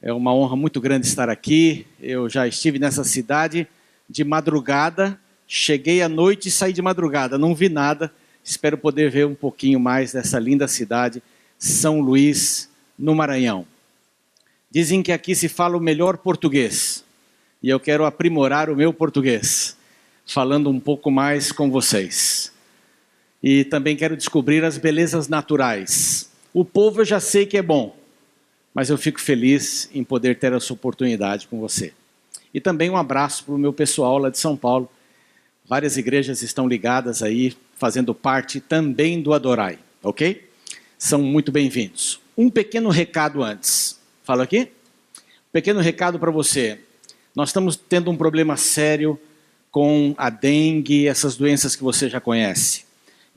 É uma honra muito grande estar aqui. Eu já estive nessa cidade de madrugada, cheguei à noite e saí de madrugada, não vi nada. Espero poder ver um pouquinho mais dessa linda cidade, São Luís, no Maranhão. Dizem que aqui se fala o melhor português, e eu quero aprimorar o meu português, falando um pouco mais com vocês. E também quero descobrir as belezas naturais. O povo eu já sei que é bom, mas eu fico feliz em poder ter essa oportunidade com você. E também um abraço para o meu pessoal lá de São Paulo. Várias igrejas estão ligadas aí, fazendo parte também do Adorai, ok? São muito bem-vindos. Um pequeno recado antes. Fala aqui? Um pequeno recado para você. Nós estamos tendo um problema sério com a dengue, essas doenças que você já conhece.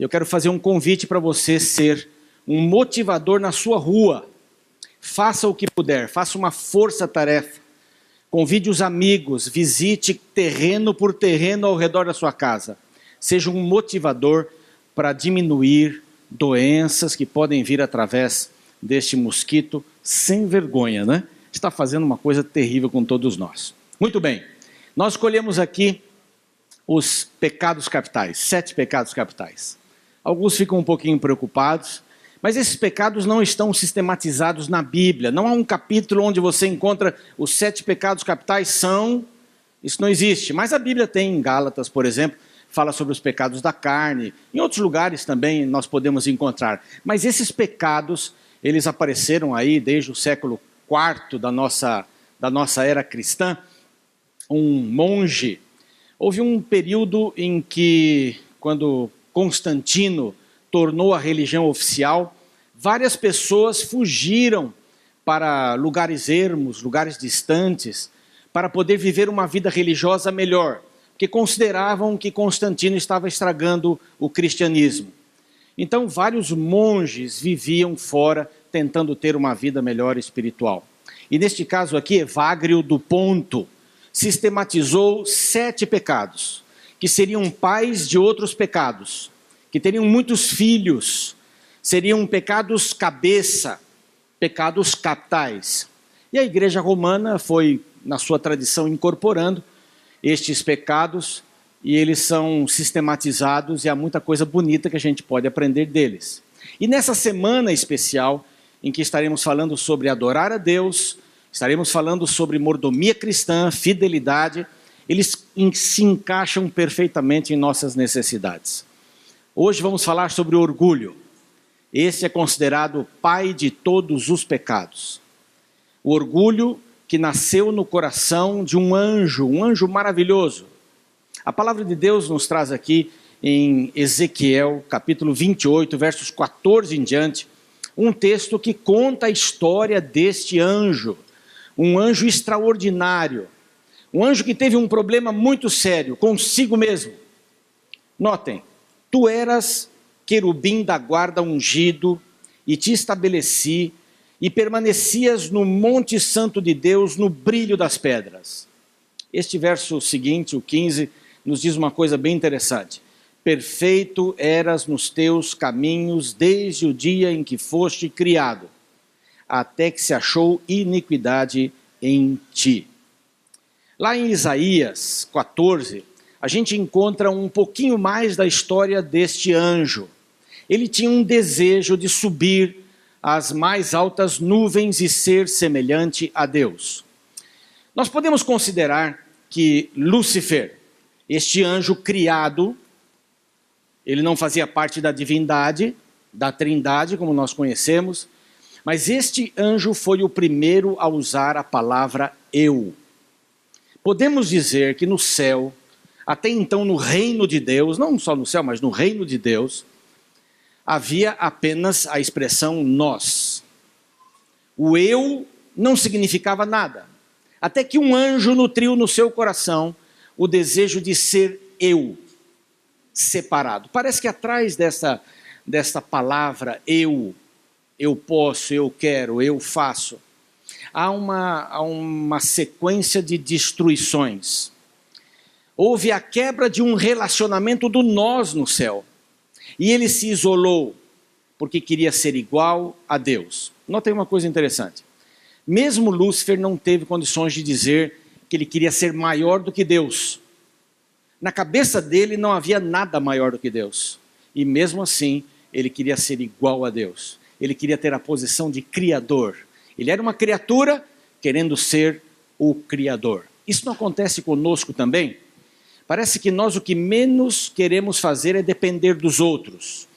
Eu quero fazer um convite para você ser um motivador na sua rua. Faça o que puder, faça uma força-tarefa. Convide os amigos, visite terreno por terreno ao redor da sua casa. Seja um motivador para diminuir doenças que podem vir através deste mosquito sem vergonha, né? Está fazendo uma coisa terrível com todos nós. Muito bem, nós escolhemos aqui os pecados capitais, 7 pecados capitais. Alguns ficam um pouquinho preocupados, mas esses pecados não estão sistematizados na Bíblia. Não há um capítulo onde você encontra os 7 pecados capitais são... Isso não existe. Mas a Bíblia tem em Gálatas, por exemplo, fala sobre os pecados da carne. Em outros lugares também nós podemos encontrar. Mas esses pecados, eles apareceram aí desde o século IV da nossa era cristã. Um monge. Houve um período em que, quando Constantino tornou a religião oficial, várias pessoas fugiram para lugares ermos, lugares distantes, para poder viver uma vida religiosa melhor, porque consideravam que Constantino estava estragando o cristianismo. Então vários monges viviam fora, tentando ter uma vida melhor espiritual. E neste caso aqui, Evagrio do Ponto sistematizou 7 pecados, que seriam pais de outros pecados, que teriam muitos filhos, seriam pecados cabeça, pecados capitais. E a Igreja Romana foi, na sua tradição, incorporando estes pecados, e eles são sistematizados, e há muita coisa bonita que a gente pode aprender deles. E nessa semana especial, em que estaremos falando sobre adorar a Deus, estaremos falando sobre mordomia cristã, fidelidade, eles se encaixam perfeitamente em nossas necessidades. Hoje vamos falar sobre o orgulho. Esse é considerado o pai de todos os pecados. O orgulho que nasceu no coração de um anjo maravilhoso. A palavra de Deus nos traz aqui em Ezequiel, capítulo 28, versos 14 em diante, um texto que conta a história deste anjo. Um anjo extraordinário. Um anjo que teve um problema muito sério consigo mesmo. Notem. Tu eras querubim da guarda ungido, e te estabeleci, e permanecias no monte santo de Deus, no brilho das pedras. Este verso seguinte, o 15, nos diz uma coisa bem interessante. Perfeito eras nos teus caminhos, desde o dia em que foste criado, até que se achou iniquidade em ti. Lá em Isaías 14, a gente encontra um pouquinho mais da história deste anjo. Ele tinha um desejo de subir às mais altas nuvens e ser semelhante a Deus. Nós podemos considerar que Lúcifer, este anjo criado, ele não fazia parte da divindade, da trindade, como nós conhecemos, mas este anjo foi o primeiro a usar a palavra eu. Podemos dizer que no céu, até então no reino de Deus, não só no céu, mas no reino de Deus, havia apenas a expressão nós. O eu não significava nada. Até que um anjo nutriu no seu coração o desejo de ser eu, separado. Parece que atrás dessa palavra eu posso, eu quero, eu faço, há uma sequência de destruições. Houve a quebra de um relacionamento do nós no céu. E ele se isolou, porque queria ser igual a Deus. Notem uma coisa interessante. Mesmo Lúcifer não teve condições de dizer que ele queria ser maior do que Deus. Na cabeça dele não havia nada maior do que Deus. E mesmo assim, ele queria ser igual a Deus. Ele queria ter a posição de criador. Ele era uma criatura querendo ser o criador. Isso não acontece conosco também? Parece que nós o que menos queremos fazer é depender dos outros.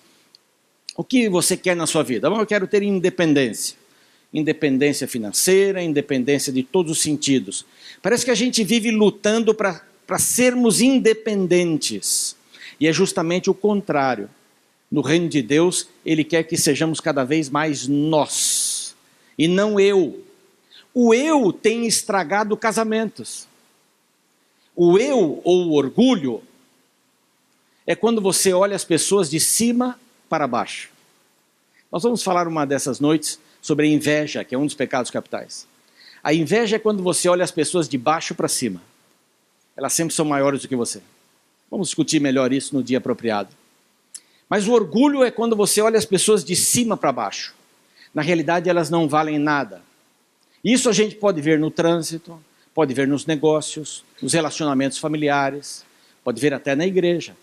O que você quer na sua vida? Bom, eu quero ter independência. Independência financeira, independência de todos os sentidos. Parece que a gente vive lutando para sermos independentes. E é justamente o contrário. No reino de Deus, Ele quer que sejamos cada vez mais nós, e não eu. O eu tem estragado casamentos. O eu, ou o orgulho, é quando você olha as pessoas de cima para baixo. Nós vamos falar uma dessas noites sobre a inveja, que é um dos pecados capitais. A inveja é quando você olha as pessoas de baixo para cima. Elas sempre são maiores do que você. Vamos discutir melhor isso no dia apropriado. Mas o orgulho é quando você olha as pessoas de cima para baixo. Na realidade, elas não valem nada. Isso a gente pode ver no trânsito, pode ver nos negócios, nos relacionamentos familiares, pode ver até na igreja.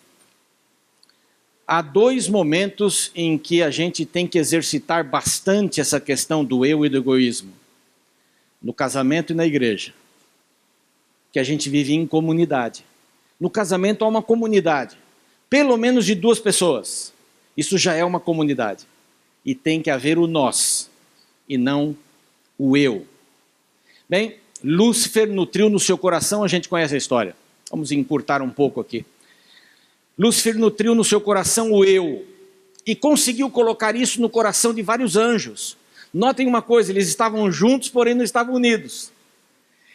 Há dois momentos em que a gente tem que exercitar bastante essa questão do eu e do egoísmo. No casamento e na igreja. Que a gente vive em comunidade. No casamento há uma comunidade. Pelo menos de 2 pessoas. Isso já é uma comunidade. E tem que haver o nós. E não o eu. Bem, Lúcifer nutriu no seu coração, a gente conhece a história. Vamos encurtar um pouco aqui. Lúcifer nutriu no seu coração o eu. E conseguiu colocar isso no coração de vários anjos. Notem uma coisa, eles estavam juntos, porém não estavam unidos.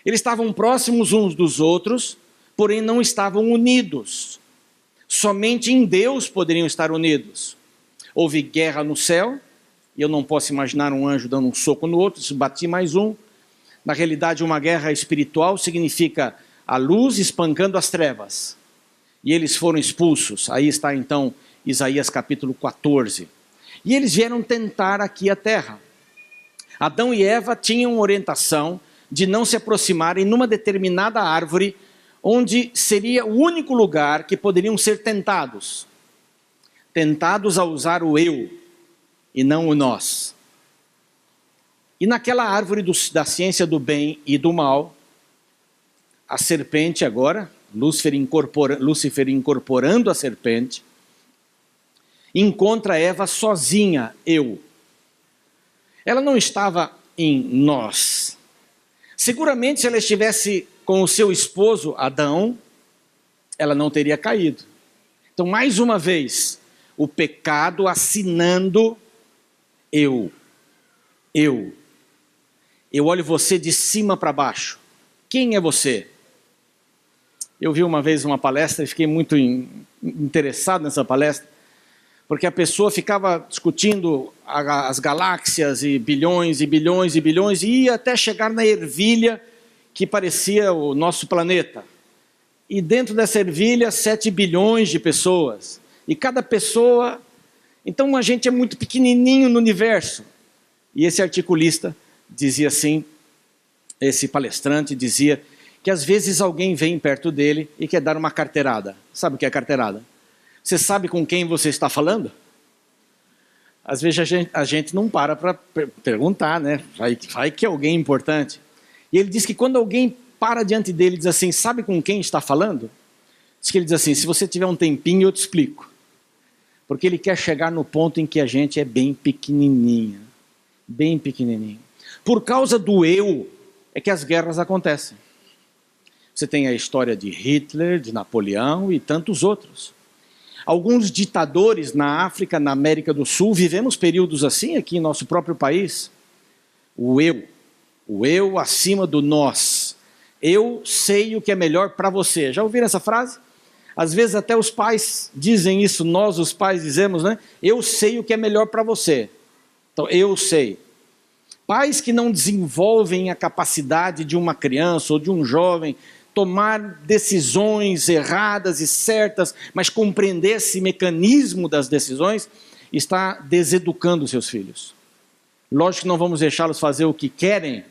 Eles estavam próximos uns dos outros, porém não estavam unidos. Somente em Deus poderiam estar unidos. Houve guerra no céu, e eu não posso imaginar um anjo dando um soco no outro, se bati mais um. Na realidade, uma guerra espiritual significa a luz espancando as trevas. E eles foram expulsos. Aí está então Isaías capítulo 14. E eles vieram tentar aqui a terra. Adão e Eva tinham orientação de não se aproximarem numa determinada árvore, onde seria o único lugar que poderiam ser tentados. Tentados a usar o eu e não o nós. E naquela árvore da ciência do bem e do mal, a serpente agora, Lúcifer incorporando a serpente, encontra Eva sozinha, eu. Ela não estava em nós. Seguramente se ela estivesse com o seu esposo Adão, ela não teria caído. Então, mais uma vez, o pecado assinando eu. Eu olho você de cima para baixo. Quem é você? Eu vi uma vez uma palestra e fiquei muito interessado nessa palestra, porque a pessoa ficava discutindo as galáxias e bilhões e bilhões e bilhões, e ia até chegar na ervilha que parecia o nosso planeta. E dentro dessa ervilha, 7 bilhões de pessoas. E cada pessoa... Então a gente é muito pequenininho no universo. E esse articulista dizia assim, esse palestrante dizia que às vezes alguém vem perto dele e quer dar uma carteirada. Sabe o que é carteirada? Você sabe com quem você está falando? Às vezes a gente não para perguntar, né? Vai que é alguém importante. E ele diz que quando alguém para diante dele e diz assim, sabe com quem está falando? Diz que ele diz assim, se você tiver um tempinho eu te explico. Porque ele quer chegar no ponto em que a gente é bem pequenininha. Bem pequenininho. Por causa do eu é que as guerras acontecem. Você tem a história de Hitler, de Napoleão e tantos outros. Alguns ditadores na África, na América do Sul, vivemos períodos assim aqui em nosso próprio país. O eu acima do nós. Eu sei o que é melhor para você. Já ouviram essa frase? Às vezes até os pais dizem isso, nós os pais dizemos, né? Eu sei o que é melhor para você. Então, eu sei. Pais que não desenvolvem a capacidade de uma criança ou de um jovem tomar decisões erradas e certas, mas compreender esse mecanismo das decisões, está deseducando seus filhos. Lógico que não vamos deixá-los fazer o que querem,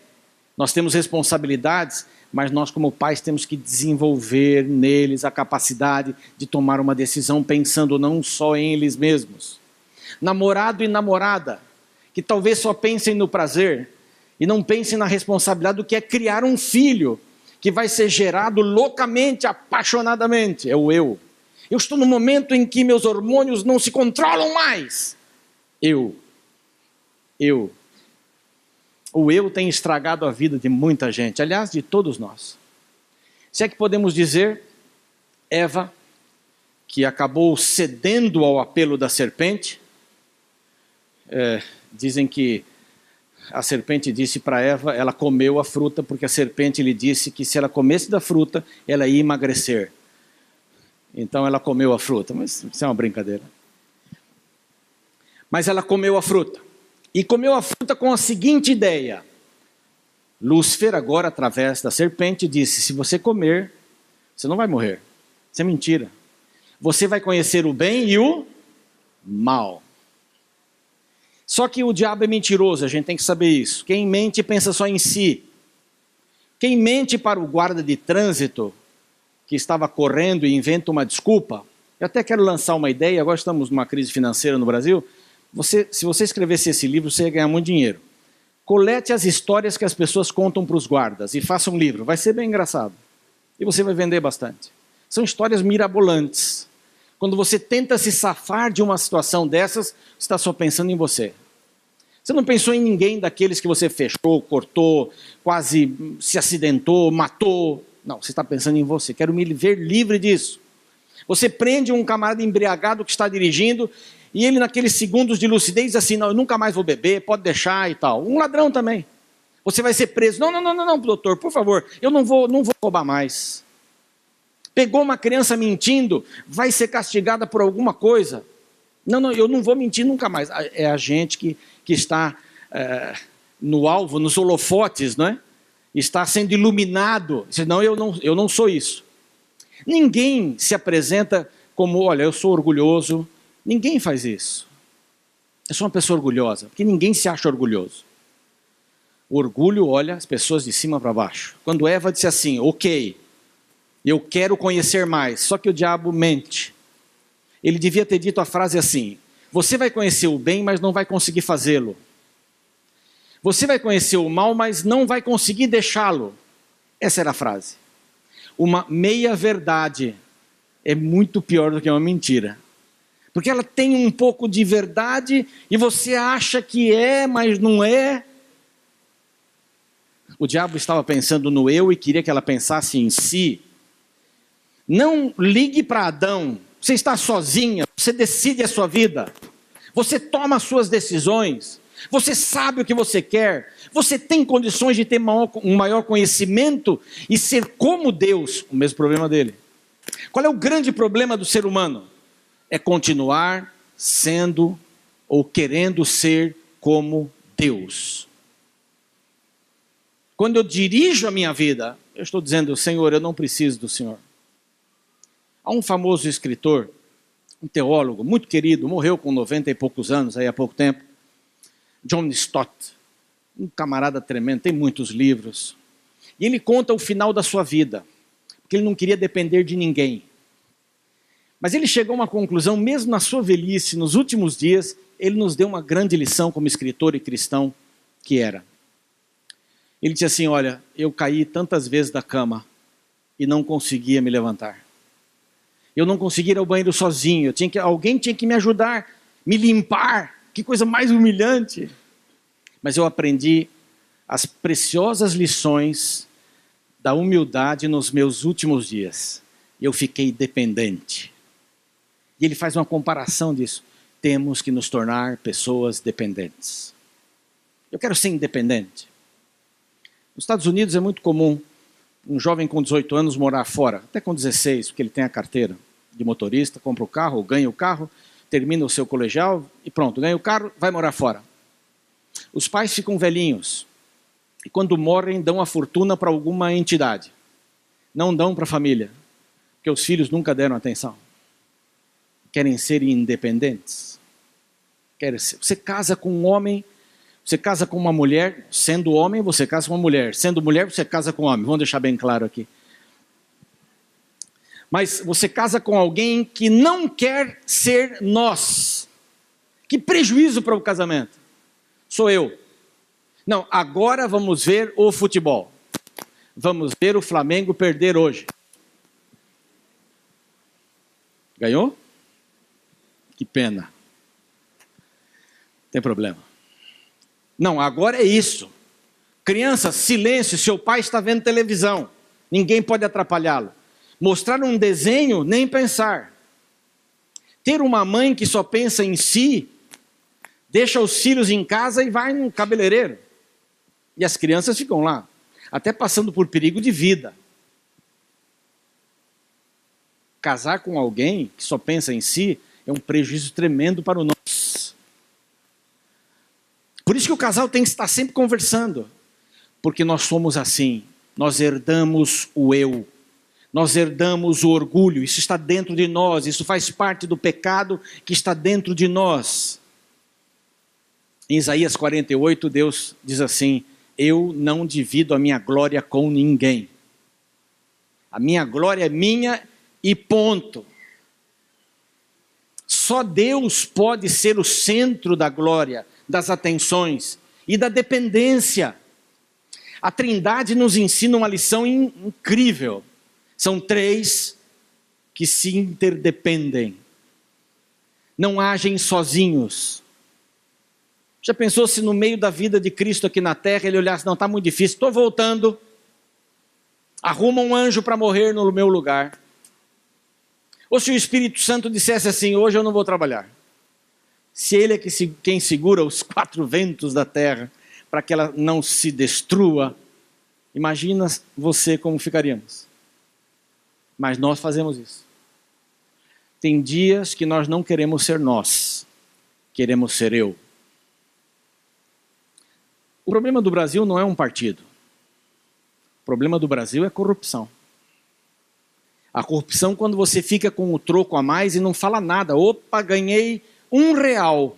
Nós temos responsabilidades, mas nós como pais temos que desenvolver neles a capacidade de tomar uma decisão pensando não só em eles mesmos. Namorado e namorada, que talvez só pensem no prazer e não pensem na responsabilidade do que é criar um filho que vai ser gerado loucamente, apaixonadamente. É o eu. Eu estou no momento em que meus hormônios não se controlam mais. Eu. O eu tem estragado a vida de muita gente, aliás, de todos nós. Se é que podemos dizer, Eva, que acabou cedendo ao apelo da serpente, dizem que a serpente disse para Eva, ela comeu a fruta porque a serpente lhe disse que se ela comesse da fruta, ela ia emagrecer. Então ela comeu a fruta, mas isso é uma brincadeira. Mas ela comeu a fruta. E comeu a fruta com a seguinte ideia. Lúcifer agora, através da serpente, disse, se você comer, você não vai morrer. Isso é mentira. Você vai conhecer o bem e o mal. Só que o diabo é mentiroso, a gente tem que saber isso. Quem mente pensa só em si. Quem mente para o guarda de trânsito, que estava correndo e inventa uma desculpa, eu até quero lançar uma ideia, agora estamos numa crise financeira no Brasil, se você escrevesse esse livro, você ia ganhar muito dinheiro. Colete as histórias que as pessoas contam para os guardas e faça um livro, vai ser bem engraçado. E você vai vender bastante. São histórias mirabolantes. Quando você tenta se safar de uma situação dessas, você está só pensando em você. Você não pensou em ninguém daqueles que você fechou, cortou, quase se acidentou, matou. Não, você está pensando em você. Quero me ver livre disso. Você prende um camarada embriagado que está dirigindo e ele naqueles segundos de lucidez diz assim, não, eu nunca mais vou beber, pode deixar e tal. Um ladrão também. Você vai ser preso. Não, doutor, por favor, eu não vou roubar mais. Pegou uma criança mentindo, vai ser castigada por alguma coisa. Não, eu não vou mentir nunca mais. É a gente que está no alvo, nos holofotes, não é? Está sendo iluminado. Não, eu não sou isso. Ninguém se apresenta como, olha, eu sou orgulhoso. Ninguém faz isso. Eu sou uma pessoa orgulhosa, porque ninguém se acha orgulhoso. O orgulho olha as pessoas de cima para baixo. Quando Eva disse assim, ok, eu quero conhecer mais, só que o diabo mente. Ele devia ter dito a frase assim, você vai conhecer o bem, mas não vai conseguir fazê-lo. Você vai conhecer o mal, mas não vai conseguir deixá-lo. Essa era a frase. Uma meia-verdade é muito pior do que uma mentira. Porque ela tem um pouco de verdade e você acha que é, mas não é. O diabo estava pensando no eu e queria que ela pensasse em si. Não ligue para Adão. Você está sozinha, você decide a sua vida. Você toma as suas decisões. Você sabe o que você quer. Você tem condições de ter um maior conhecimento e ser como Deus. O mesmo problema dele. Qual é o grande problema do ser humano? É continuar sendo ou querendo ser como Deus. Quando eu dirijo a minha vida, eu estou dizendo, Senhor, eu não preciso do Senhor. Há um famoso escritor, um teólogo muito querido, morreu com 90 e poucos anos, aí há pouco tempo, John Stott, um camarada tremendo, tem muitos livros. E ele conta o final da sua vida, porque ele não queria depender de ninguém. Mas ele chegou a uma conclusão, mesmo na sua velhice, nos últimos dias, ele nos deu uma grande lição como escritor e cristão que era. Ele disse assim, olha, eu caí tantas vezes da cama e não conseguia me levantar. Eu não conseguia ir ao banheiro sozinho, alguém tinha que me ajudar, me limpar, que coisa mais humilhante. Mas eu aprendi as preciosas lições da humildade nos meus últimos dias. Eu fiquei dependente. E ele faz uma comparação disso. Temos que nos tornar pessoas dependentes. Eu quero ser independente. Nos Estados Unidos é muito comum um jovem com 18 anos morar fora, até com 16, porque ele tem a carteira de motorista, compra o carro, ganha o carro, termina o seu colegial e pronto, ganha o carro, vai morar fora. Os pais ficam velhinhos e quando morrem dão a fortuna para alguma entidade. Não dão para a família, porque os filhos nunca deram atenção. Querem ser independentes. Você casa com um homem Você casa com uma mulher, sendo homem, você casa com uma mulher. Sendo mulher, você casa com homem. Vamos deixar bem claro aqui. Mas você casa com alguém que não quer ser nós. Que prejuízo para o casamento. Sou eu. Não, agora vamos ver o futebol. Vamos ver o Flamengo perder hoje. Ganhou? Que pena. Tem problema. Não, agora é isso. Criança, silêncio, seu pai está vendo televisão. Ninguém pode atrapalhá-lo. Mostrar um desenho, nem pensar. Ter uma mãe que só pensa em si, deixa os filhos em casa e vai no cabeleireiro. E as crianças ficam lá, até passando por perigo de vida. Casar com alguém que só pensa em si é um prejuízo tremendo para o nós. Por isso que o casal tem que estar sempre conversando. Porque nós somos assim. Nós herdamos o eu. Nós herdamos o orgulho. Isso está dentro de nós. Isso faz parte do pecado que está dentro de nós. Em Isaías 48, Deus diz assim: eu não divido a minha glória com ninguém. A minha glória é minha e ponto. Só Deus pode ser o centro da glória, das atenções e da dependência. A Trindade nos ensina uma lição incrível. São três que se interdependem. Não agem sozinhos. Já pensou se no meio da vida de Cristo aqui na terra ele olhasse, não, está muito difícil, estou voltando. Arruma um anjo para morrer no meu lugar. Ou se o Espírito Santo dissesse assim, hoje eu não vou trabalhar. Se ele é quem segura os quatro ventos da terra, para que ela não se destrua, imagina você como ficaríamos. Mas nós fazemos isso. Tem dias que nós não queremos ser nós, queremos ser eu. O problema do Brasil não é um partido. O problema do Brasil é corrupção. A corrupção quando você fica com o troco a mais e não fala nada. Opa, ganhei R$1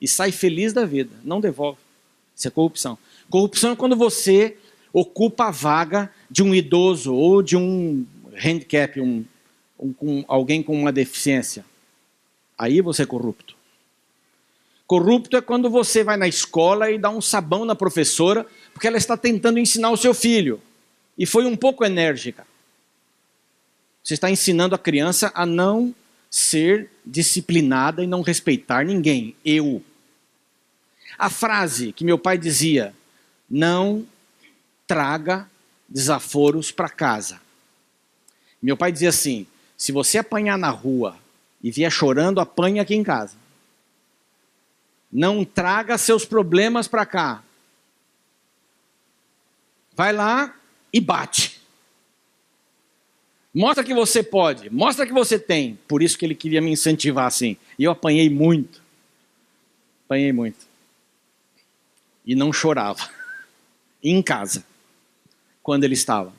e sai feliz da vida. Não devolve. Isso é corrupção. Corrupção é quando você ocupa a vaga de um idoso ou de um handicap, alguém com uma deficiência. Aí você é corrupto. Corrupto é quando você vai na escola e dá um sabão na professora porque ela está tentando ensinar o seu filho e foi um pouco enérgica. Você está ensinando a criança a não ser disciplinada e não respeitar ninguém. Eu. A frase que meu pai dizia, não traga desaforos para casa. Meu pai dizia assim, se você apanhar na rua e vier chorando, apanha aqui em casa. Não traga seus problemas para cá. Vai lá e bate. Mostra que você pode, mostra que você tem. Por isso que ele queria me incentivar assim. E eu apanhei muito. Apanhei muito. E não chorava. Em casa. Quando ele estava.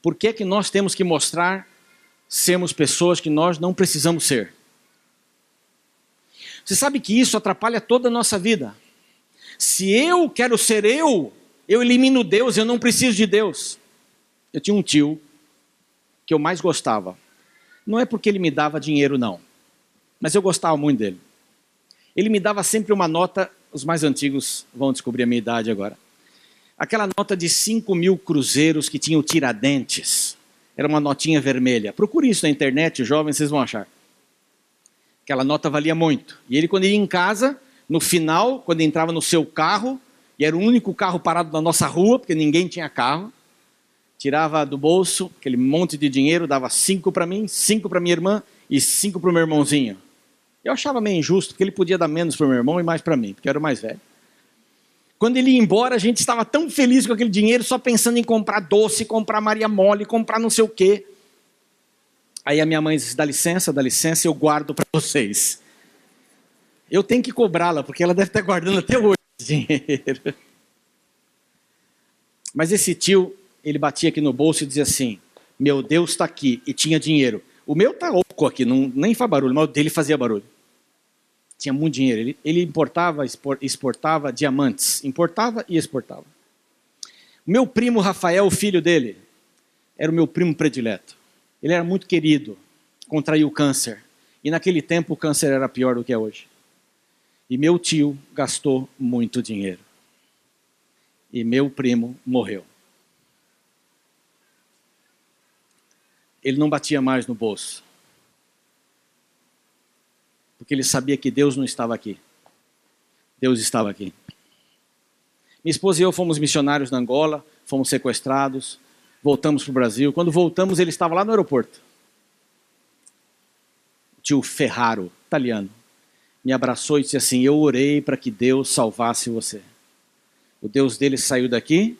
Por que que nós temos que mostrar sermos pessoas que nós não precisamos ser? Você sabe que isso atrapalha toda a nossa vida. Se eu quero ser eu elimino Deus, eu não preciso de Deus. Eu tinha um tio que eu mais gostava. Não é porque ele me dava dinheiro, não. Mas eu gostava muito dele. Ele me dava sempre uma nota, os mais antigos vão descobrir a minha idade agora. Aquela nota de 5.000 cruzeiros que tinha o Tiradentes. Era uma notinha vermelha. Procure isso na internet, jovens, vocês vão achar. Aquela nota valia muito. E ele, quando ia em casa, no final, quando entrava no seu carro, e era o único carro parado na nossa rua, porque ninguém tinha carro, tirava do bolso aquele monte de dinheiro, dava 5 para mim, 5 para minha irmã e 5 para o meu irmãozinho. Eu achava meio injusto, porque ele podia dar menos para o meu irmão e mais para mim, porque eu era o mais velho. Quando ele ia embora, a gente estava tão feliz com aquele dinheiro, só pensando em comprar doce, comprar Maria Mole, comprar não sei o quê. Aí a minha mãe disse, dá licença, eu guardo para vocês. Eu tenho que cobrá-la, porque ela deve estar guardando até hoje dinheiro. Mas esse tio, ele batia aqui no bolso e dizia assim, meu Deus está aqui, e tinha dinheiro. O meu está oco aqui, nem faz barulho, mas o dele fazia barulho. Tinha muito dinheiro. Ele importava, exportava diamantes. Importava e exportava. Meu primo Rafael, o filho dele, era o meu primo predileto. Ele era muito querido, contraiu câncer. E naquele tempo o câncer era pior do que é hoje. E meu tio gastou muito dinheiro. E meu primo morreu. Ele não batia mais no bolso. Porque ele sabia que Deus não estava aqui. Deus estava aqui. Minha esposa e eu fomos missionários na Angola, fomos sequestrados, voltamos para o Brasil. Quando voltamos, ele estava lá no aeroporto. O tio Ferraro, italiano, me abraçou e disse assim: eu orei para que Deus salvasse você. O Deus dele saiu daqui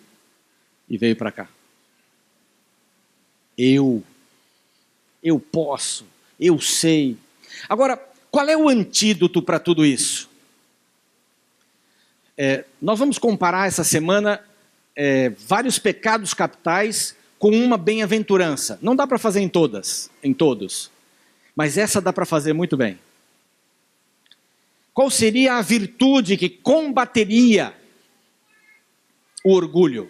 e veio para cá. Eu posso, eu sei. Agora, qual é o antídoto para tudo isso? Nós vamos comparar essa semana vários pecados capitais com uma bem-aventurança. Não dá para fazer em todos, mas essa dá para fazer muito bem. Qual seria a virtude que combateria o orgulho?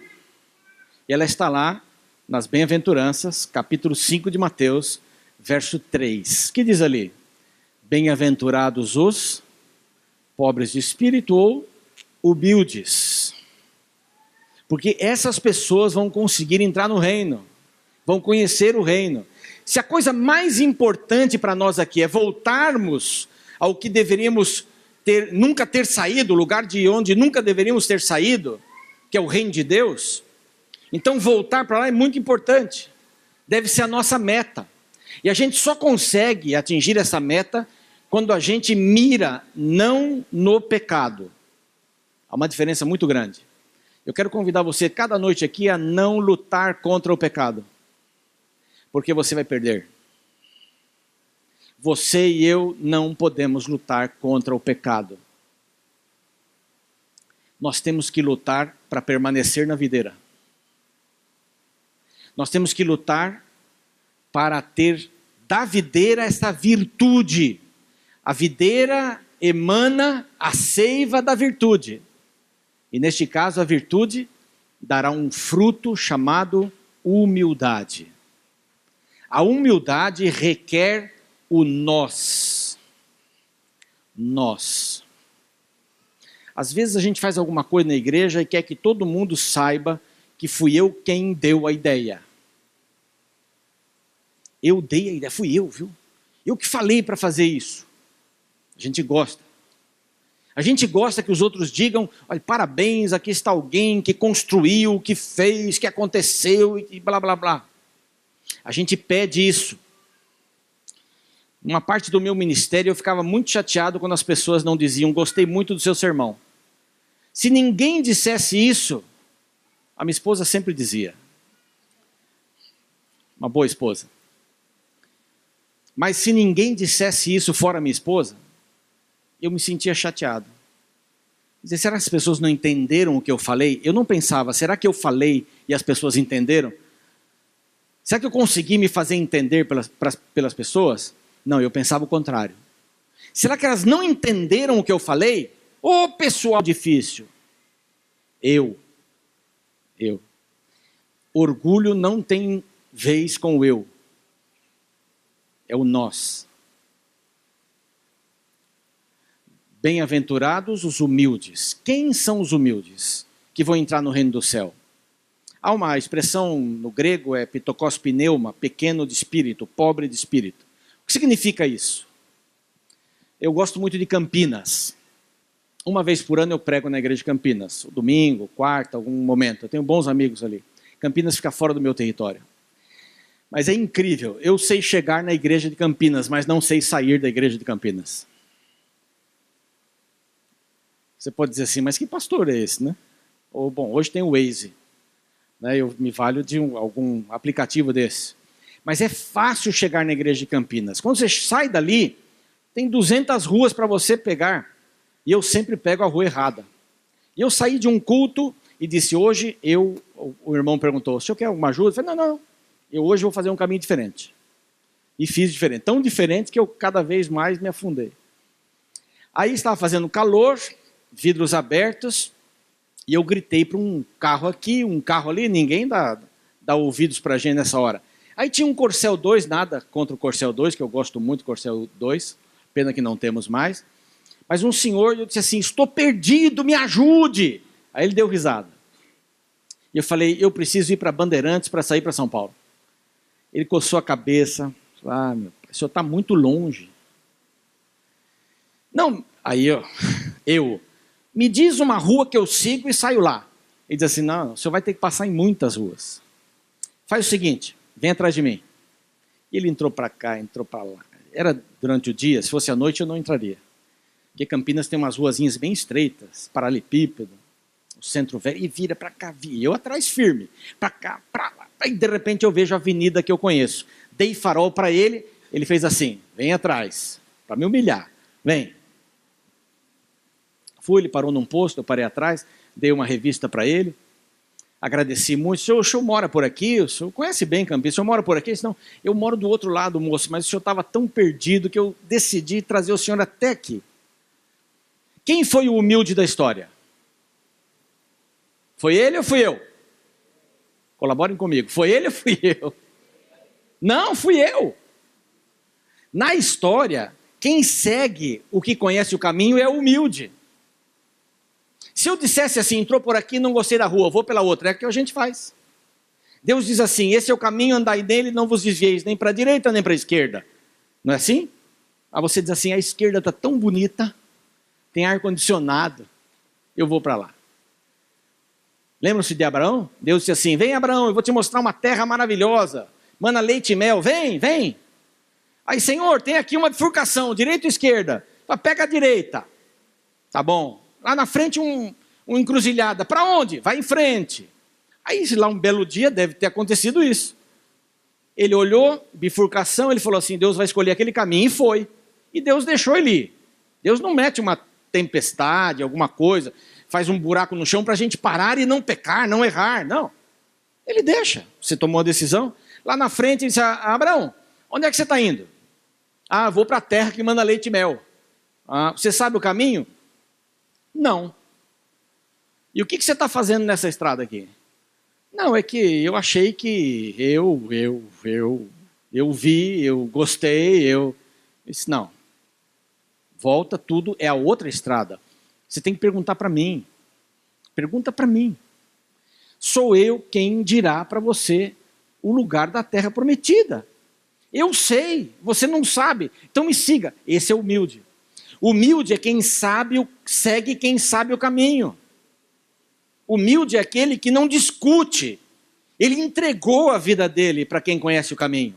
E ela está lá nas bem-aventuranças, capítulo 5 de Mateus, verso 3. Que diz ali? Bem-aventurados os pobres de espírito ou humildes. Porque essas pessoas vão conseguir entrar no reino, vão conhecer o reino. Se a coisa mais importante para nós aqui é voltarmos ao que deveríamos nunca ter saído, o lugar de onde nunca deveríamos ter saído, que é o reino de Deus, então voltar para lá é muito importante. Deve ser a nossa meta. E a gente só consegue atingir essa meta quando a gente mira não no pecado. Há uma diferença muito grande. Eu quero convidar você, cada noite aqui, a não lutar contra o pecado. Porque você vai perder. Você e eu não podemos lutar contra o pecado. Nós temos que lutar para permanecer na videira. Nós temos que lutar para ter da videira essa virtude. A videira emana a seiva da virtude. E neste caso a virtude dará um fruto chamado humildade. A humildade requer o nós. Nós. Às vezes a gente faz alguma coisa na igreja e quer que todo mundo saiba que fui eu quem deu a ideia. Eu dei a ideia, fui eu, viu? Eu que falei para fazer isso. A gente gosta. A gente gosta que os outros digam: olha, parabéns, aqui está alguém que construiu, que fez, que aconteceu e blá blá blá. A gente pede isso. Uma parte do meu ministério eu ficava muito chateado quando as pessoas não diziam: gostei muito do seu sermão. Se ninguém dissesse isso, a minha esposa sempre dizia. Uma boa esposa. Mas se ninguém dissesse isso fora minha esposa, eu me sentia chateado. Dizer, será que as pessoas não entenderam o que eu falei? Eu não pensava, será que eu falei e as pessoas entenderam? Será que eu consegui me fazer entender pelas pessoas? Não, eu pensava o contrário. Será que elas não entenderam o que eu falei? Ô, pessoal difícil. Eu. Orgulho não tem vez com o eu. É o nós. Bem-aventurados os humildes. Quem são os humildes que vão entrar no reino do céu? Há uma expressão no grego, é pitokos pneuma, pequeno de espírito, pobre de espírito. O que significa isso? Eu gosto muito de Campinas. Uma vez por ano eu prego na igreja de Campinas. Domingo, quarta, algum momento. Eu tenho bons amigos ali. Campinas fica fora do meu território. Mas é incrível. Eu sei chegar na igreja de Campinas, mas não sei sair da igreja de Campinas. Você pode dizer assim, mas que pastor é esse, né? Ou, bom, hoje tem o Waze. Né? Eu me valho de algum aplicativo desse. Mas é fácil chegar na igreja de Campinas. Quando você sai dali, tem 200 ruas para você pegar. E eu sempre pego a rua errada. E eu saí de um culto e disse, hoje o irmão perguntou, o senhor quer alguma ajuda? Eu falei, não. Eu hoje vou fazer um caminho diferente. E fiz diferente. Tão diferente que eu cada vez mais me afundei. Aí estava fazendo calor, vidros abertos, e eu gritei para um carro aqui, um carro ali, ninguém dá ouvidos para a gente nessa hora. Aí tinha um Corcel 2, nada contra o Corcel 2, que eu gosto muito do Corcel 2, pena que não temos mais. Mas um senhor, eu disse assim, estou perdido, me ajude. Aí ele deu risada. E eu falei, eu preciso ir para Bandeirantes para sair para São Paulo. Ele coçou a cabeça, falou, meu pai, o senhor está muito longe. Não, aí eu, me diz uma rua que eu sigo e saio lá. Ele diz assim, não, o senhor vai ter que passar em muitas ruas. Faz o seguinte, vem atrás de mim. E ele entrou para cá, entrou para lá. Era durante o dia, se fosse à noite eu não entraria. Porque Campinas tem umas ruazinhas bem estreitas, paralelepípedo, o centro velho, e vira para cá, e eu atrás firme, para cá, para lá. Aí de repente eu vejo a avenida que eu conheço. Dei farol para ele, ele fez assim, vem atrás, para me humilhar, vem. Fui, ele parou num posto, eu parei atrás, dei uma revista para ele, agradeci muito, o senhor mora por aqui, o senhor conhece bem Campinas, o senhor mora por aqui? Não, eu moro do outro lado, moço, mas o senhor estava tão perdido que eu decidi trazer o senhor até aqui. Quem foi o humilde da história? Foi ele ou fui eu? Colaborem comigo. Foi ele ou fui eu? Não, fui eu. Na história, quem segue o que conhece o caminho é o humilde. Se eu dissesse assim, entrou por aqui, não gostei da rua, vou pela outra, é o que a gente faz. Deus diz assim, esse é o caminho, andai nele, não vos desvieis nem para a direita nem para a esquerda. Não é assim? Aí você diz assim, a esquerda está tão bonita, tem ar-condicionado, eu vou para lá. Lembram-se de Abraão? Deus disse assim, vem Abraão, eu vou te mostrar uma terra maravilhosa, mana leite e mel, vem, vem. Aí, Senhor, tem aqui uma bifurcação, direita ou esquerda? Pega a direita. Tá bom. Lá na frente uma encruzilhada, para onde? Vai em frente. Aí lá um belo dia deve ter acontecido isso. Ele olhou, bifurcação, ele falou assim, Deus vai escolher aquele caminho, e foi. E Deus deixou ele ir. Deus não mete uma tempestade, alguma coisa, faz um buraco no chão para a gente parar e não pecar, não errar, não. Ele deixa, você tomou a decisão. Lá na frente ele disse, Abraão, onde é que você está indo? Vou para a terra que manda leite e mel. Você sabe o caminho? Não. E o que você está fazendo nessa estrada aqui? Não, é que eu achei que eu vi, eu gostei, eu disse, não. Volta tudo, é a outra estrada. Você tem que perguntar para mim. Pergunta para mim. Sou eu quem dirá para você o lugar da terra prometida. Eu sei, você não sabe. Então me siga. Esse é humilde. Humilde é quem sabe, segue quem sabe o caminho. Humilde é aquele que não discute. Ele entregou a vida dele para quem conhece o caminho.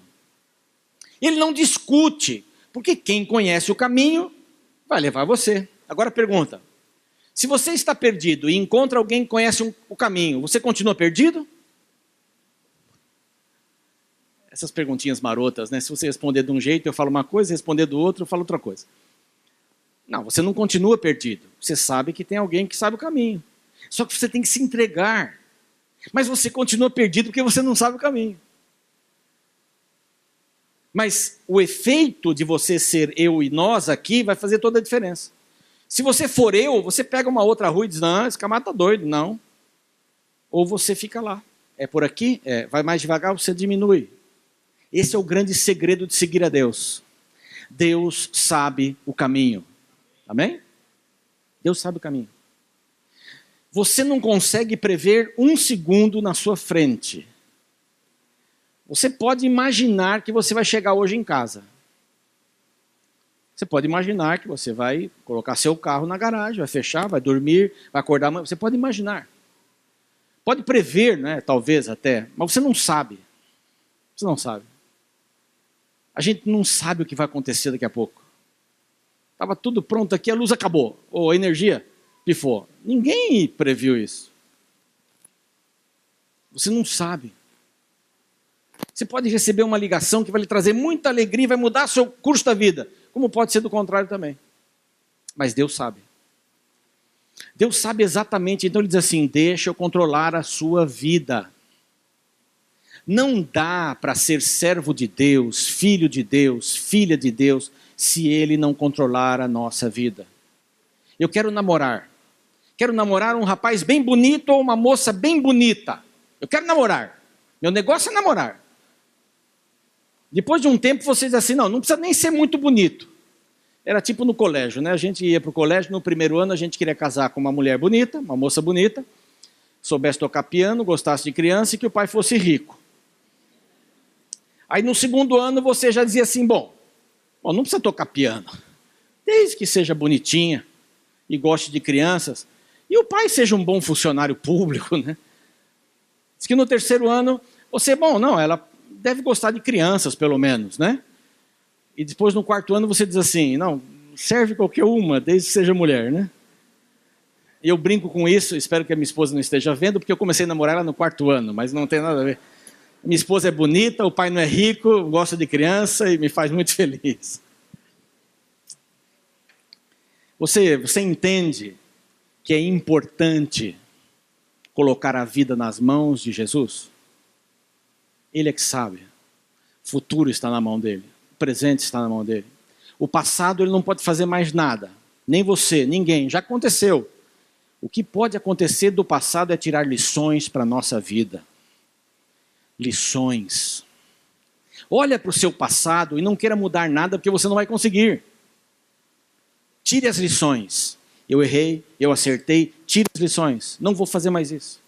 Ele não discute, porque quem conhece o caminho vai levar você. Agora pergunta, se você está perdido e encontra alguém que conhece o caminho, você continua perdido? Essas perguntinhas marotas, né? Se você responder de um jeito, eu falo uma coisa, se responder do outro, eu falo outra coisa. Não, você não continua perdido. Você sabe que tem alguém que sabe o caminho. Só que você tem que se entregar. Mas você continua perdido porque você não sabe o caminho. Mas o efeito de você ser eu e nós aqui vai fazer toda a diferença. Se você for eu, você pega uma outra rua e diz, não, esse camarada está doido, não. Ou você fica lá. É por aqui? Vai mais devagar, você diminui. Esse é o grande segredo de seguir a Deus. Deus sabe o caminho. Amém? Deus sabe o caminho. Você não consegue prever um segundo na sua frente. Você pode imaginar que você vai chegar hoje em casa. Você pode imaginar que você vai colocar seu carro na garagem, vai fechar, vai dormir, vai acordar amanhã. Você pode imaginar. Pode prever, né, talvez até, mas você não sabe. Você não sabe. A gente não sabe o que vai acontecer daqui a pouco. Estava tudo pronto aqui, a luz acabou. Ou a energia pifou. Ninguém previu isso. Você não sabe. Você pode receber uma ligação que vai lhe trazer muita alegria, vai mudar o seu curso da vida. Como pode ser do contrário também. Mas Deus sabe. Deus sabe exatamente, então ele diz assim, deixa eu controlar a sua vida. Não dá para ser servo de Deus, filho de Deus, filha de Deus, se Ele não controlar a nossa vida. Eu quero namorar. Quero namorar um rapaz bem bonito ou uma moça bem bonita. Eu quero namorar. Meu negócio é namorar. Depois de um tempo você diz assim, não precisa nem ser muito bonito. Era tipo no colégio, né? A gente ia para o colégio, no primeiro ano a gente queria casar com uma mulher bonita, uma moça bonita, soubesse tocar piano, gostasse de criança e que o pai fosse rico. Aí no segundo ano você já dizia assim, bom, não precisa tocar piano, desde que seja bonitinha e goste de crianças, e o pai seja um bom funcionário público, né? Diz que no terceiro ano, ela deve gostar de crianças, pelo menos, né? E depois no quarto ano você diz assim, não, serve qualquer uma, desde que seja mulher, né? E eu brinco com isso, espero que a minha esposa não esteja vendo, porque eu comecei a namorar ela no quarto ano, mas não tem nada a ver. Minha esposa é bonita, o pai não é rico, gosta de criança e me faz muito feliz. Você entende que é importante colocar a vida nas mãos de Jesus? Ele é que sabe. O futuro está na mão dele. O presente está na mão dele. O passado ele não pode fazer mais nada. Nem você, ninguém. Já aconteceu. O que pode acontecer do passado é tirar lições para a nossa vida. Lições. Olha para o seu passado e não queira mudar nada porque você não vai conseguir. Tire as lições. Eu errei, eu acertei, tire as lições. Não vou fazer mais isso.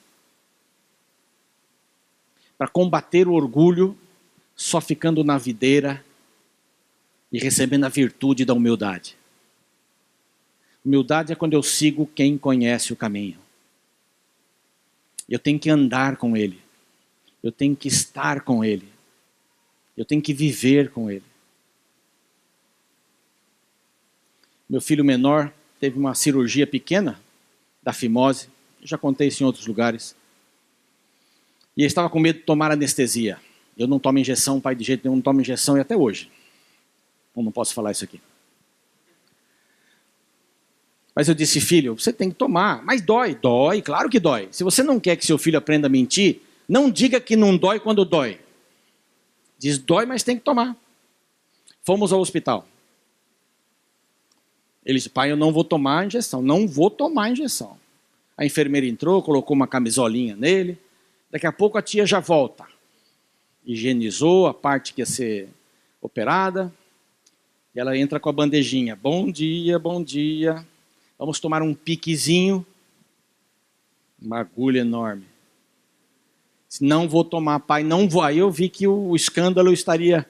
Para combater o orgulho, só ficando na videira e recebendo a virtude da humildade. Humildade é quando eu sigo quem conhece o caminho. Eu tenho que andar com ele. Eu tenho que estar com ele. Eu tenho que viver com ele. Meu filho menor teve uma cirurgia pequena da fimose. Eu já contei isso em outros lugares. E ele estava com medo de tomar anestesia. Eu não tomo injeção, pai, de jeito nenhum, não tomo injeção e até hoje. Eu não posso falar isso aqui. Mas eu disse, filho, você tem que tomar. Mas dói, claro que dói. Se você não quer que seu filho aprenda a mentir, não diga que não dói quando dói. Diz, dói, mas tem que tomar. Fomos ao hospital. Ele disse, pai, eu não vou tomar a injeção. Não vou tomar a injeção. A enfermeira entrou, colocou uma camisolinha nele. Daqui a pouco a tia já volta. Higienizou a parte que ia ser operada. E ela entra com a bandejinha. Bom dia, bom dia. Vamos tomar um piquezinho. Uma agulha enorme. Disse, não vou tomar, pai, não vou. Aí eu vi que o escândalo estaria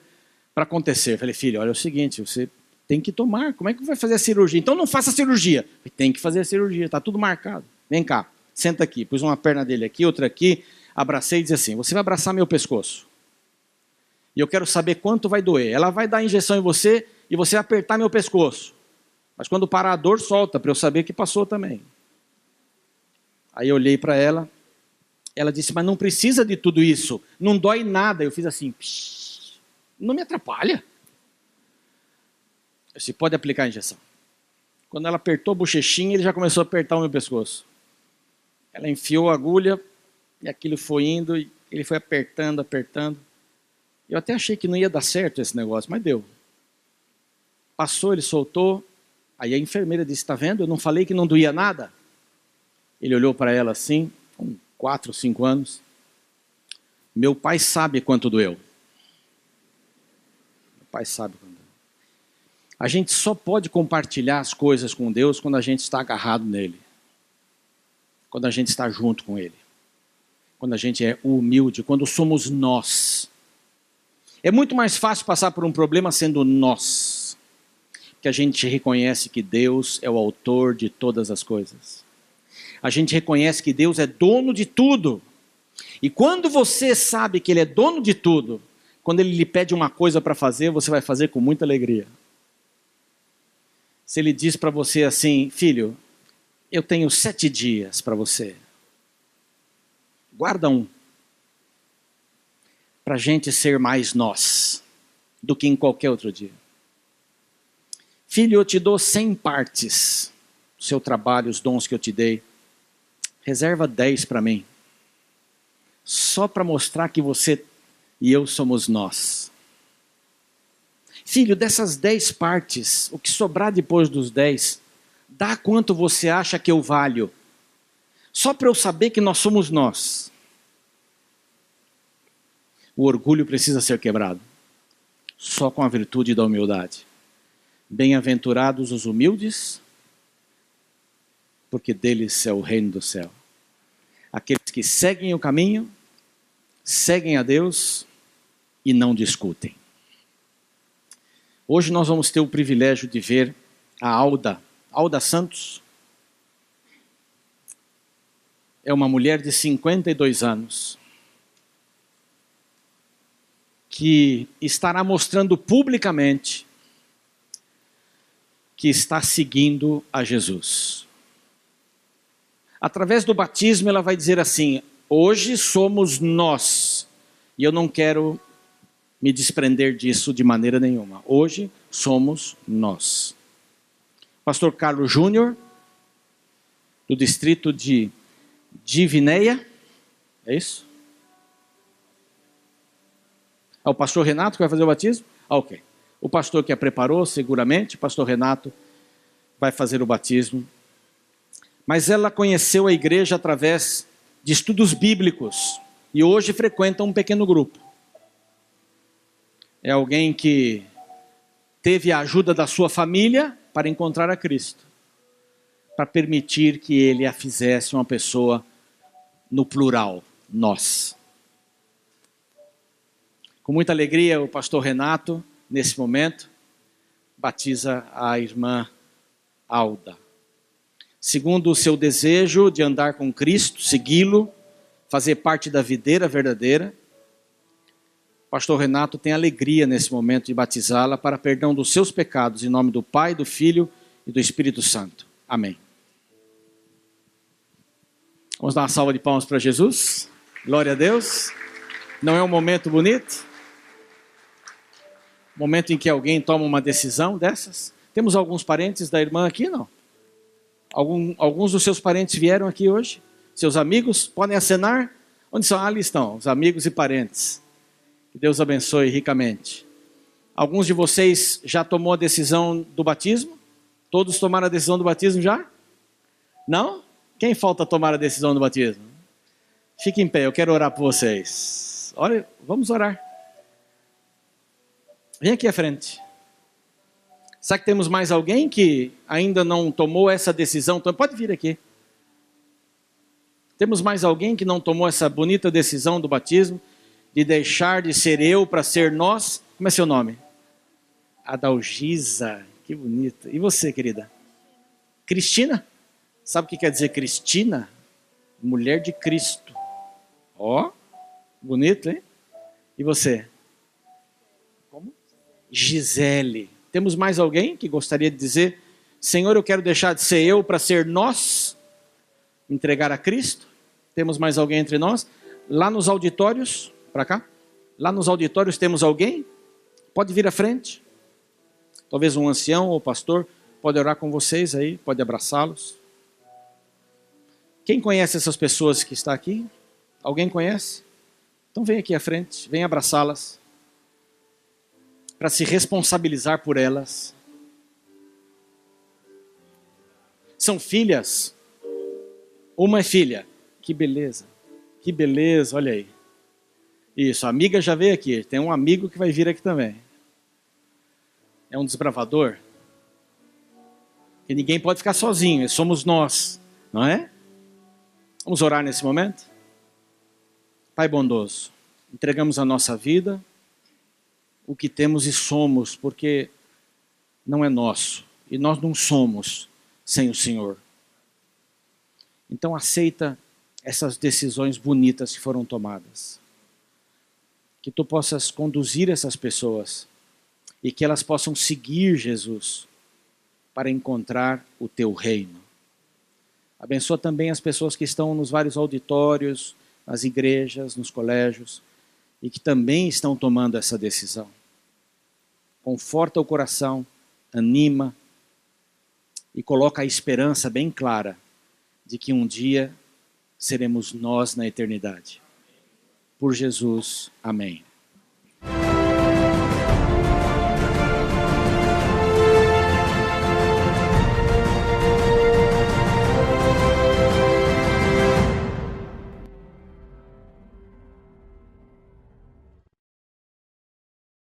para acontecer. Eu falei, filho, olha o seguinte, você tem que tomar. Como é que vai fazer a cirurgia? Então não faça a cirurgia. Tem que fazer a cirurgia, está tudo marcado. Vem cá, senta aqui. Pus uma perna dele aqui, outra aqui. Abracei e disse assim, você vai abraçar meu pescoço. E eu quero saber quanto vai doer. Ela vai dar a injeção em você e você vai apertar meu pescoço. Mas quando parar a dor, solta, para eu saber que passou também. Aí eu olhei para ela. Ela disse, mas não precisa de tudo isso. Não dói nada. Eu fiz assim, não me atrapalha. Você pode aplicar a injeção. Quando ela apertou a bochechinha, ele já começou a apertar o meu pescoço. Ela enfiou a agulha e aquilo foi indo e ele foi apertando, apertando. Eu até achei que não ia dar certo esse negócio, mas deu. Passou, ele soltou. Aí a enfermeira disse, está vendo? Eu não falei que não doía nada? Ele olhou para ela assim, com 4, 5 anos. Meu pai sabe quanto doeu. Meu pai sabe quanto doeu. A gente só pode compartilhar as coisas com Deus quando a gente está agarrado nele. Quando a gente está junto com ele. Quando a gente é humilde, quando somos nós. É muito mais fácil passar por um problema sendo nós. Que a gente reconhece que Deus é o autor de todas as coisas. A gente reconhece que Deus é dono de tudo. E quando você sabe que Ele é dono de tudo, quando Ele lhe pede uma coisa para fazer, você vai fazer com muita alegria. Se Ele diz para você assim, filho, eu tenho 7 dias para você. Guarda um. Para a gente ser mais nós do que em qualquer outro dia. Filho, eu te dou 100 partes do seu trabalho, os dons que eu te dei. Reserva 10 para mim. Só para mostrar que você e eu somos nós. Filho, dessas 10 partes, o que sobrar depois dos 10, Dá quanto você acha que eu valho. Só para eu saber que nós somos nós. O orgulho precisa ser quebrado. Só com a virtude da humildade. Bem-aventurados os humildes, porque deles é o reino do céu. Aqueles que seguem o caminho, seguem a Deus e não discutem. Hoje nós vamos ter o privilégio de ver a Alda Santos. É uma mulher de 52 anos que estará mostrando publicamente que está seguindo a Jesus. Através do batismo ela vai dizer assim: hoje somos nós, e eu não quero me desprender disso de maneira nenhuma. Hoje somos nós. Pastor Carlos Júnior, do distrito de Divinéia, é isso? É o pastor Renato que vai fazer o batismo? Ok. O pastor que a preparou, seguramente, o pastor Renato, vai fazer o batismo. Mas ela conheceu a igreja através de estudos bíblicos e hoje frequenta um pequeno grupo. É alguém que teve a ajuda da sua família para encontrar a Cristo, para permitir que ele a fizesse uma pessoa no plural, nós. Com muita alegria, o pastor Renato, nesse momento, batiza a irmã Alda. Segundo o seu desejo de andar com Cristo, segui-lo, fazer parte da videira verdadeira, o pastor Renato tem alegria nesse momento de batizá-la para perdão dos seus pecados, em nome do Pai, do Filho e do Espírito Santo. Amém. Vamos dar uma salva de palmas para Jesus. Glória a Deus. Não é um momento bonito? Momento em que alguém toma uma decisão dessas? Temos alguns parentes da irmã aqui, não? Alguns dos seus parentes vieram aqui hoje? Seus amigos podem acenar? Onde são? Ali estão, os amigos e parentes. Que Deus abençoe ricamente. Alguns de vocês já tomou a decisão do batismo? Todos tomaram a decisão do batismo já? Não? Quem falta tomar a decisão do batismo? Fique em pé, eu quero orar por vocês. Olha, vamos orar. Vem aqui à frente. Será que temos mais alguém que ainda não tomou essa decisão? Então, pode vir aqui. Temos mais alguém que não tomou essa bonita decisão do batismo, de deixar de ser eu para ser nós? Como é seu nome? Adalgisa, que bonita. E você, querida? Cristina? Sabe o que quer dizer Cristina? Mulher de Cristo. Ó, bonito, hein? E você? Como? Gisele. Temos mais alguém que gostaria de dizer: Senhor, eu quero deixar de ser eu para ser nós? Entregar a Cristo? Temos mais alguém entre nós? Lá nos auditórios, para cá. Lá nos auditórios temos alguém? Pode vir à frente. Talvez um ancião ou pastor pode orar com vocês aí, pode abraçá-los. Quem conhece essas pessoas que está aqui? Alguém conhece? Então vem aqui à frente, vem abraçá-las, para se responsabilizar por elas. São filhas. Uma é filha. Que beleza, olha aí. Isso, a amiga já veio aqui, tem um amigo que vai vir aqui também. É um desbravador. E ninguém pode ficar sozinho, somos nós, não é? Vamos orar nesse momento? Pai bondoso, entregamos a nossa vida, o que temos e somos, porque não é nosso, e nós não somos sem o Senhor. Então aceita essas decisões bonitas que foram tomadas. Que tu possas conduzir essas pessoas e que elas possam seguir Jesus para encontrar o teu reino. Abençoa também as pessoas que estão nos vários auditórios, nas igrejas, nos colégios e que também estão tomando essa decisão. Conforta o coração, anima e coloca a esperança bem clara de que um dia seremos nós na eternidade. Por Jesus, amém.